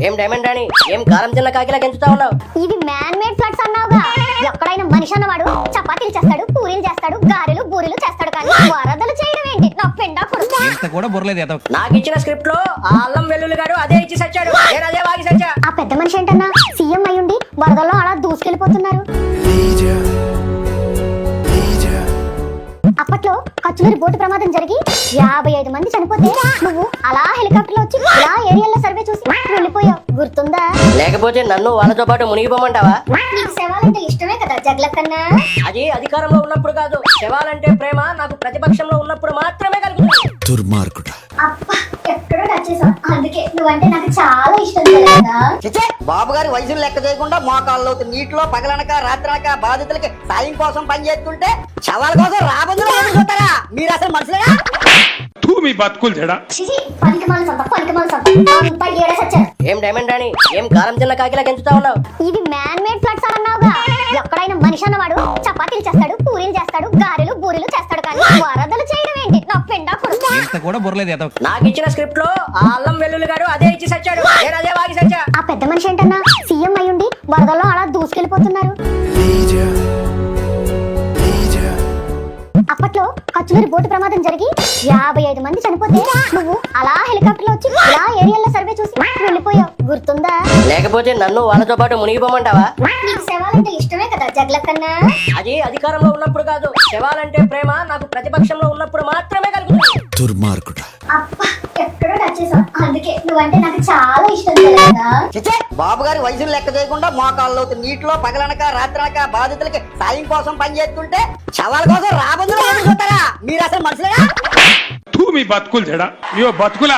ఏం డైమండ్ రాణి ఏం కారం చిన్న కాకిలా గెంచుతా ఉన్నావు? ఇవి మ్యాన్ మేడ్ ఫ్లడ్స్ అన్నావుగా. ఎక్కడైనా మనిషి అన్నవాడు చపాతీలు చేస్తాడు, పూరీలు చేస్తాడు, గారెలు బూరెలు చేస్తాడు, కానీ వరదలు చేయడం ఏంటి? నా పెండా కొడుకు. ఇంత కూడా బుర్రలేదు. నాకు ఇచ్చిన స్క్రిప్ట్ లో ఆ అల్లం వెల్లుల్లి గారు అదే ఇచ్చి సచ్చాడు, నేను అదే వాగి సచ్చా. ఆ పెద్ద మనిషి ఏంటన్నా సీఎం అయ్యుండి వరదల్లో అలా దూసుకెళ్లిపోతున్నారు. అప్పట్లో కచ్చులూరి బోటు ప్రమాదం జరిగి 55 మంది చనిపోతే నువ్వు అలా హెలికాప్టర్ లో వచ్చి ఇలా ఏరియాలో సర్వే చూసి వెళ్ళిపోయావు, గుర్తుందా? లేకపోతే నన్ను వాళ్ళతో పాటు మునిగిపోమంటావా? నీకు శవాలంటే ఇష్టమే కదా జగ్లక్కన్నా. అది అధికారంలో ఉన్నప్పుడు కాదు, శవాలంటే ప్రేమ నాకు ప్రతిపక్షంలో ఉన్నప్పుడు మాత్రమే కలుగుతుంది. దుర్మార్గుడా. అబ్బా ఎక్కడో టచ్ చేసావు, అందుకే నువ్వంటే నాకు చాలా ఇష్టం కదా. చిచ్చే బాబు గారి వయసును లెక్క చేయకుండా మోకాల్లో నీటిలో పగలనక రాత్రనక బాధితులకి సాయం కోసం పని చేస్తుంటే శవాల కోసం రాబందులు చూస్తారా? మీరు అసలు మనుషులేనా? మీ బతుకులు చెడా. ఏం డైమండ్ రాణి ఏం కారం చిన్న కాకిలా గెంచుతా ఉన్నావు? ఇవి మ్యాన్ మేడ్ ఫ్లడ్స్ అన్నావుగా. ఎక్కడైనా మనిషి అన్నవాడు చపాతీలు చేస్తాడు, పూరీలు చేస్తాడు, గారెలు బూరెలు చేస్తాడు, కానీ వరదలు చేయడం ఏంటి? నా పెండా కొడుకు. ఇంత కూడా బుర్రలేదు. నాకు ఇచ్చిన స్క్రిప్ట్ లో ఆ అల్లం వెల్లుల్లి గారు అదే ఇచ్చి సచ్చాడు, నేను అదే వాగి సచ్చా. ఆ పెద్ద మనిషి ఏంటన్నా సీఎం అయ్యుండి వరదల్లో అలా దూసుకెళ్లిపోతున్నారు. అప్పట్లో కచ్చులూరి బోటు ప్రమాదం జరిగి 55 మంది చనిపోతే నువ్వు అలా హెలికాప్టర్ లో వచ్చి ఇలా ఏరియాలో సర్వే చూసి వెళ్ళిపోయావు, గుర్తుందా? లేకపోతే నన్ను వాళ్ళతో పాటు మునిగిపోమంటావా? నీకు శవాలంటే ఇష్టమే కదా జగ్లక్కన్నా. అది అధికారంలో ఉన్నప్పుడు కాదు, శవాలంటే ప్రేమ నాకు ప్రతిపక్షంలో ఉన్నప్పుడు మాత్రమే కలుగుతుంది. దుర్మార్గుడా. అబ్బా ఎక్కడో టచ్ చేసావు, అందుకే నువ్వంటే నాకు చాలా ఇష్టం కదా. చిచ్చే బాబు గారి వయసును లెక్క చేయకుండా మోకాల్లో నీటిలో పగలనక రాత్రనక బాధితులకి సాయం కోసం పని చేస్తుంటే శవాల కోసం రాబందులు చూస్తారా? మీరు అసలు మనుషులేనా? మీ బతుకులు చెడా. బతుకులా